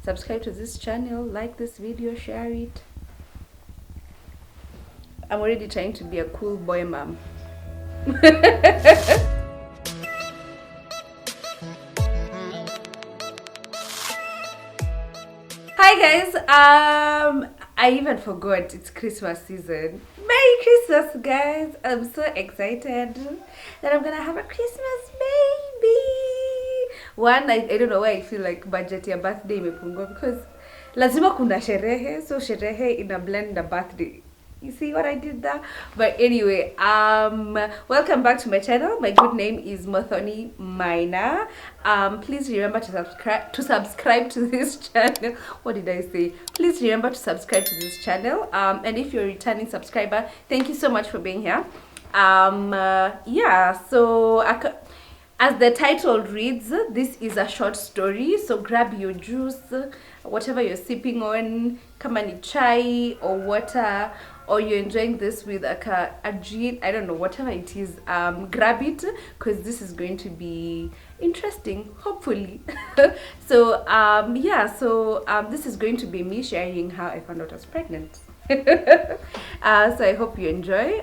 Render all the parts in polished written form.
subscribe to this channel, like this video, share it. I'm already trying to be a cool boy mom. Hi guys, I even forgot it's Christmas season. Merry Christmas guys. I'm so excited that I'm gonna have a Christmas baby. I don't know why I feel like budget ya birthday imepungua because lazima kuna sherehe, so sherehe ina blend the birthday. You see what I did there? But anyway, welcome back to my channel. My good name is Muthoni Maina. Please remember to subscribe to this channel. What did I say? Please remember to subscribe to this channel. And if you're a returning subscriber, thank you so much for being here. Yeah, so as the title reads, this is a short story, so grab your juice, whatever you're sipping on, kama ni chai or water, or you're enjoying this with a gin, I don't know, whatever it is, grab it, because this is going to be interesting, hopefully. So, this is going to be me sharing how I found out I was pregnant. So I hope you enjoy.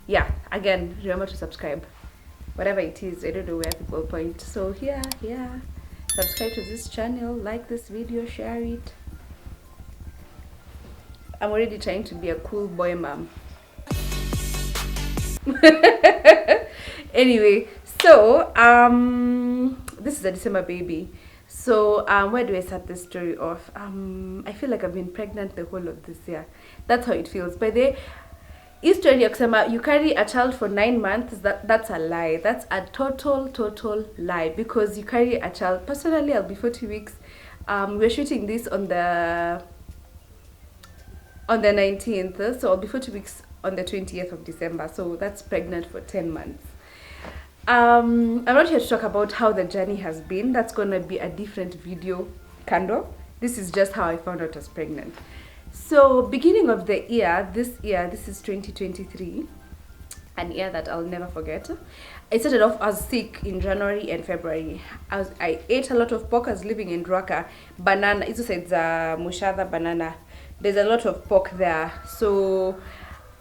Yeah, again, remember to subscribe. Whatever it is, I don't know where people point. So yeah, subscribe to this channel, like this video, share it. I'm already trying to be a cool boy mom. Anyway, so this is a December baby. So where do I start this story off? I feel like I've been pregnant the whole of this year. That's how it feels. By the way, hii story ya kusema you carry a child for 9 months, that's a lie. That's a total lie, because you carry a child. Personally, I'll be 40 weeks. We're shooting this on the 19th, so I'll be 40 weeks on the 20th of December. So that's pregnant for 10 months. I'm not here to talk about how the journey has been. That's gonna be a different video, kando. This is just how I found out I was pregnant. So beginning of the year, this is 2023, an year that I'll never forget. I started off as sick in January and February. I ate a lot of pork. I was living in Ruaka. Banana, it says Mushadha banana. There's a lot of pork there. So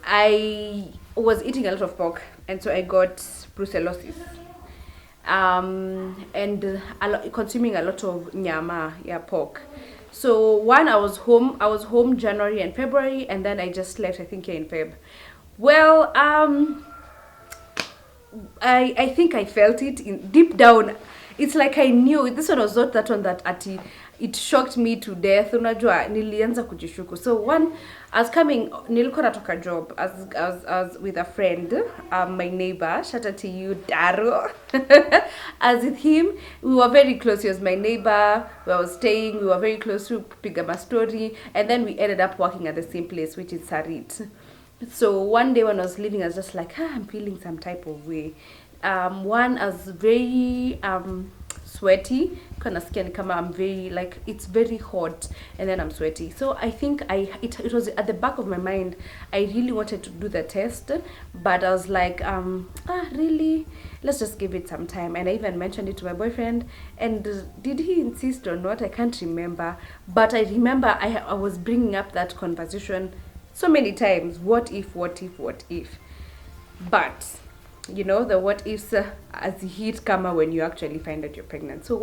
I was eating a lot of pork, and so I got brucellosis. And consuming a lot of nyama, pork. So I was home January and February, and then I just left, I think, here in Feb. Well, I think I felt it deep down. It's like I knew this one was not that one that it shocked me to death. Unajua nilianza kujishuku. So I was coming, nilikuwa natoka job as with a friend, my neighbor, shout out to you, Daro. As with him, we were very close. He was my neighbor. Where I was staying, we were very close to Pigama Story, and then we ended up working at the same place, which is Sarit. So one day when I was leaving, I was just like, I'm feeling some type of way. I was very sweaty. I'm very, like, it's very hot, and then I'm sweaty. So I think it was at the back of my mind. I really wanted to do the test, but I was like, really? Let's just give it some time. And I even mentioned it to my boyfriend, and did he insist or not? I can't remember. But I remember I was bringing up that conversation so many times. What if? But you know, the what ifs as hit come when you actually find that you're pregnant. So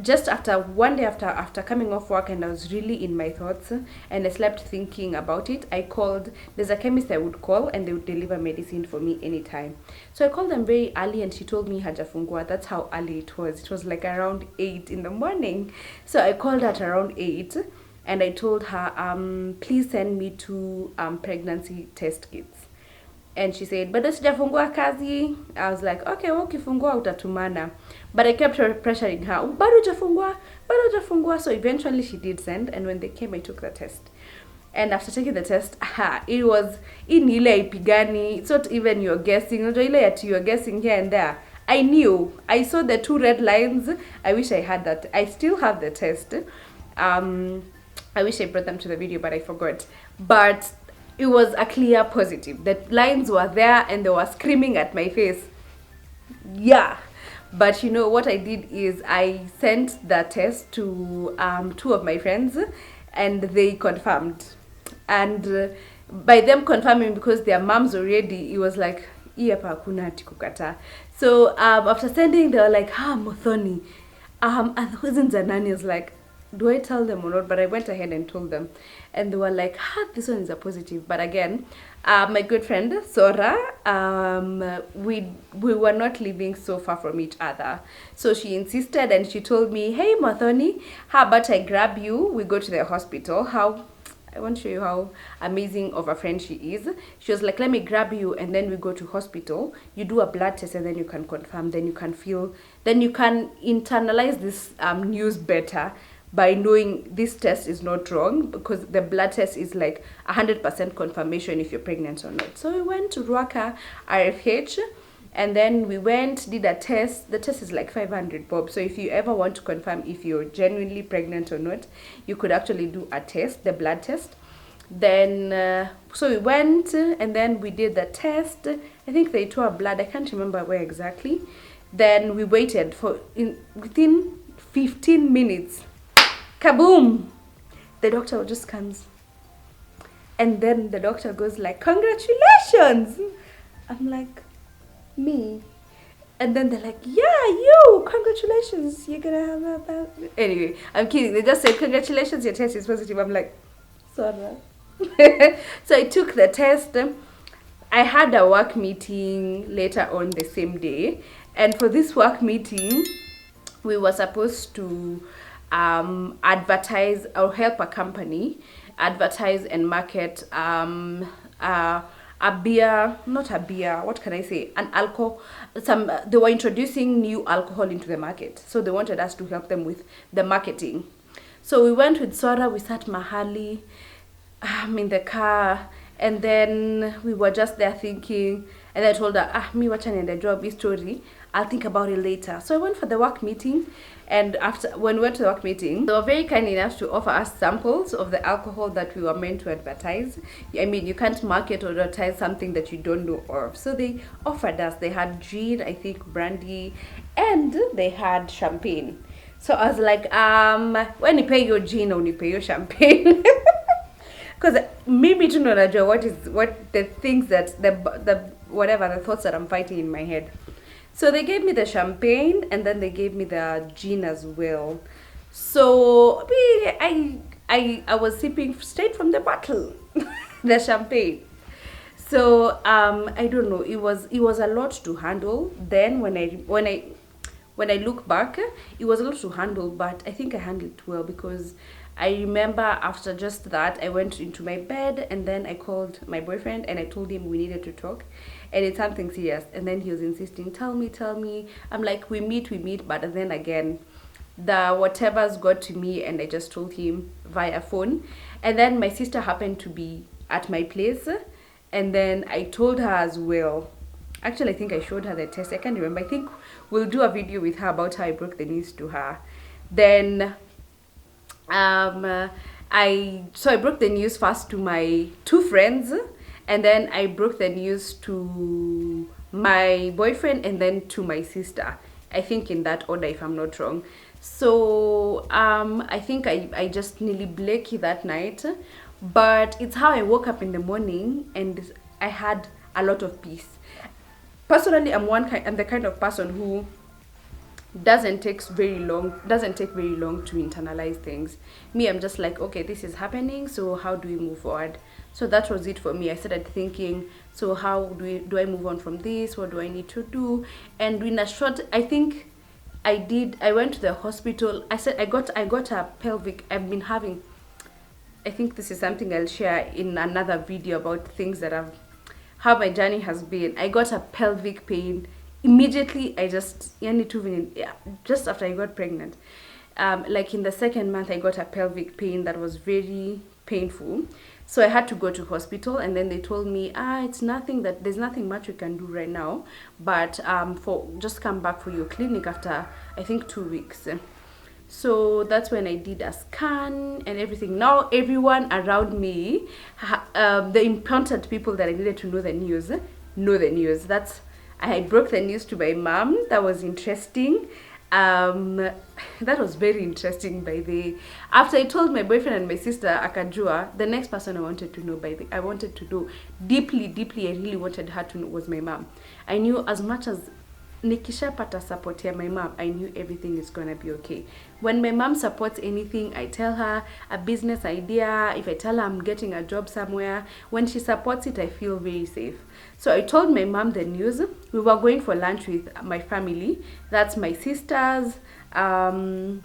just one day after coming off work, and I was really in my thoughts, and I slept thinking about it, I called. There's a chemist I would call, and they would deliver medicine for me anytime. So I called them very early, and she told me hajafungua. That's how early it was. It was like around 8 in the morning. So I called at around 8, and I told her, please send me 2 pregnancy test kits. And she said, bado sijafungua kazi. I was like, okay, ukifungua utatumana. But I kept pressuring her, bado hujafungua. So eventually she did send, and when they came, I took the test. And after taking the test, it was in ile ipigani. It's not even you're guessing. You're guessing here and there. I knew. I saw the 2 red lines. I wish I had that. I still have the test. I wish I brought them to the video, but I forgot. But it was a clear positive. The lines were there, and they were screaming at my face. Yeah. But you know what I did is I sent the test to two of my friends, and they confirmed. And by them confirming, because their moms already, it was like hii hapa hakuna ati kukataa. So after sending, they were like, Muthoni, and cousins and nanny was like, do I tell them or not? But I went ahead and told them, and they were like, this one is a positive. But again, my good friend Sora, we were not living so far from each other, so she insisted and she told me, hey Mathoni, how about I grab you, we go to the hospital. How I want to show you how amazing of a friend she is. She was like, let me grab you and then we go to hospital. You do a blood test and then you can confirm. Then you can internalize this news better by knowing this test is not wrong, because the blood test is like 100% confirmation if you're pregnant or not. So we went to Ruaka RFH, and then we did a test. The test is like 500 bob. So if you ever want to confirm if you're genuinely pregnant or not, you could actually do a test, the blood test. Then so we went and then we did the test. I think they drew our blood, I can't remember where exactly. Then we waited for within 15 minutes, kaboom, the doctor just comes, and then the doctor goes like, congratulations. I'm like, me? And then they're like, yeah, you, congratulations, you're gonna have a anyway, I'm kidding. They just said, congratulations, your test is positive. I'm like, sorry. So I took the test. I had a work meeting later on the same day, and for this work meeting we were supposed to advertise or help a company advertise and market a beer, not a beer, what can I say, an alcohol. They were introducing new alcohol into the market, so they wanted us to help them with the marketing. So we went with Sora, we sat mahali in the car, and then we were just there thinking, and I told her, me watching in the job story, I'll think about it later. So I went for the work meeting, and when we went to the work meeting, they were very kind enough to offer us samples of the alcohol that we were meant to advertise. I mean, you can't market or advertise something that you don't know of. So they offered us, they had gin, I think brandy, and they had champagne. So I was like, when you pay your gin or you pay your champagne, because maybe to know what the things that the thoughts that I'm fighting in my head. So they gave me the champagne and then they gave me the gin as well. So I was sipping straight from the bottle, the champagne. So I don't know. It was a lot to handle. Then when I look back, it was a lot to handle, but I think I handled it well, because I remember after just that, I went into my bed and then I called my boyfriend and I told him we needed to talk, and it's something serious. And then he was insisting, tell me. I'm like, we meet, but then again, the whatever's got to me, and I just told him via phone. And then my sister happened to be at my place, and then I told her as well. Actually, I think I showed her the test. I can't remember. I think we'll do a video with her about how I broke the news to her. Then I broke the news first to my two friends, and then I broke the news to my boyfriend, and then to my sister. I think in that order, if I'm not wrong. So I think I just nearly blakey that night, but it's how I woke up in the morning and I had a lot of peace. Personally, I'm the kind of person who doesn't take very long to internalize things. Me, I'm just like, okay, this is happening, so how do we move forward? So that was it for me. I started thinking, so how do I move on from this? What do I need to do? And in a short, I think I went to the hospital. I said I got a pelvic. I've been having, I think this is something I'll share in another video about things that how my journey has been. I got a pelvic pain immediately. Just after I got pregnant, like in the second month, I got a pelvic pain that was very painful. So I had to go to hospital, and then they told me, there's nothing much we can do right now, but just come back for your clinic after, I think, 2 weeks. So that's when I did a scan and everything. Now everyone around me, the important people that I needed to know the news. That's I broke the news to my mom. That was interesting. That was very interesting by the after I told my boyfriend and my sister akajua, the next person I wanted to know I wanted to know deeply, I really wanted her to know was my mom. I knew as much as nikishapata support here my mom, I knew everything is gonna be okay. When my mom supports anything, I tell her a business idea, if I tell her I'm getting a job somewhere, when she supports it, I feel very safe. So I told my mom the news. We were going for lunch with my family. That's my sisters, and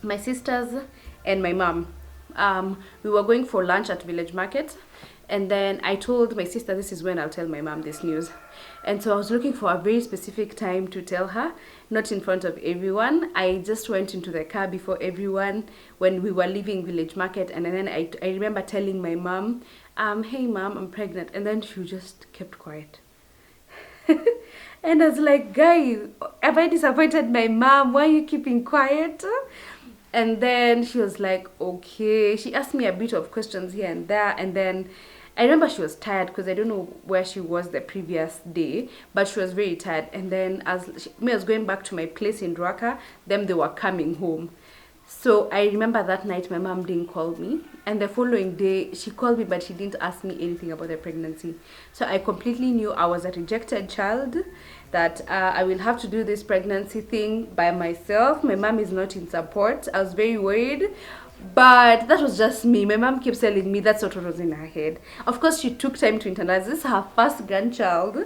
my mom. We were going for lunch at Village Market. And then I told my sister, this is when I'll tell my mom this news. And so I was looking for a very specific time to tell her, not in front of everyone. I just went into the car before everyone when we were leaving Village Market. And then I remember telling my mom, hey mom, I'm pregnant. And then she just kept quiet. And I was like, guys, have I disappointed my mom? Why are you keeping quiet? And then she was like, okay. She asked me a bit of questions here and there. And then I remember she was tired because I don't know where she was the previous day, but she was very tired. And then I was going back to my place in Ruaka, then they were coming home. So I remember that night my mom didn't call me, and the following day she called me, but she didn't ask me anything about the pregnancy. So I completely knew I was a rejected child, that I will have to do this pregnancy thing by myself. My mom is not in support. I was very worried, but that was just me. My mom keeps telling me that's what was in her head. Of course, she took time to internalize. This is her first grandchild.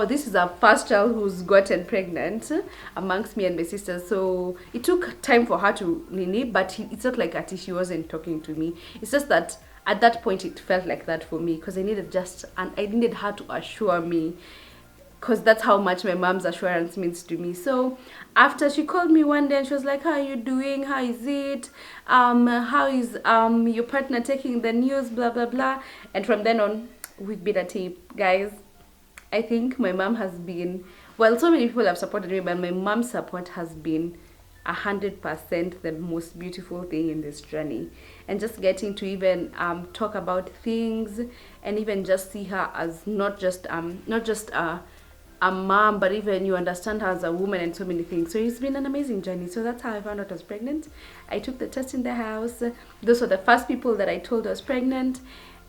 This is our first child who's gotten pregnant amongst me and my sister. So it took time for her to nini, but it's not like that she wasn't talking to me. It's just that at that point it felt like that for me because I needed her to assure me, because that's how much my mom's assurance means to me. So after she called me one day and she was like, how are you doing? How is it? How is your partner taking the news? Blah, blah, blah. And from then on, we've been a team, guys. I think my mom has been, well, so many people have supported me, but my mom's support has been 100% the most beautiful thing in this journey. And just getting to even talk about things and even just see her as not just a mom, but even you understand her as a woman and so many things. So it's been an amazing journey. So that's how I found out I was pregnant. I took the test in the house. Those were the first people that I told I was pregnant.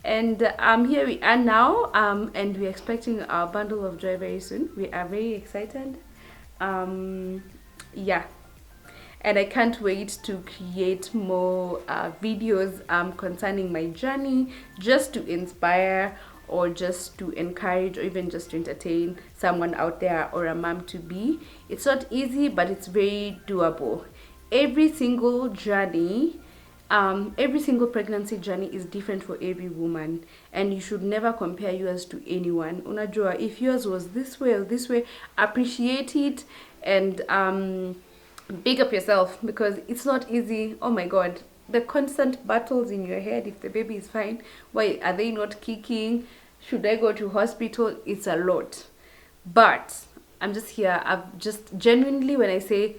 And here we are now, and we're expecting our bundle of joy very soon. We are very excited. Yeah. And I can't wait to create more videos concerning my journey, just to inspire or just to encourage or even just to entertain someone out there or a mom to be. It's not easy, but it's very doable. Every single journey, every single pregnancy journey is different for every woman, and you should never compare yours to anyone. Unajua, if yours was this way or this way, appreciate it and big up yourself, because it's not easy. Oh my god, the constant battles in your head. If the baby is fine, why are they not kicking? Should I go to hospital? It's a lot. But I'm just here. I've just genuinely, when I say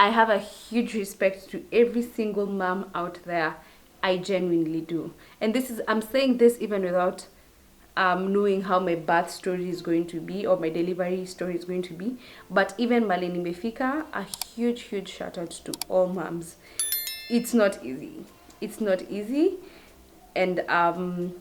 I have a huge respect to every single mom out there, I genuinely do. And I'm saying this even without knowing how my birth story is going to be or my delivery story is going to be. But even Malini Mefika, a huge shout out to all moms. It's not easy. It's not easy. And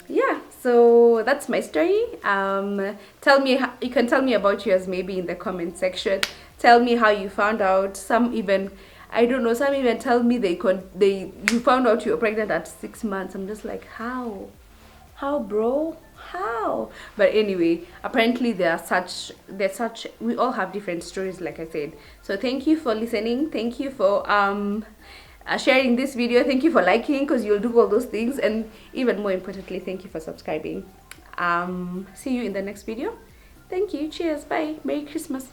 yeah, so that's my story. Tell me, you can tell me about yours maybe in the comment section. Tell me how you found out. Some even, I don't know, some even tell me you found out you're pregnant at 6 months. I'm just like, how bro, how? But anyway, apparently we all have different stories, like I said. So thank you for listening. Thank you for sharing this video. Thank you for liking, because you'll do all those things. And even more importantly, thank you for subscribing. See you in the next video. Thank you. Cheers. Bye. Merry Christmas.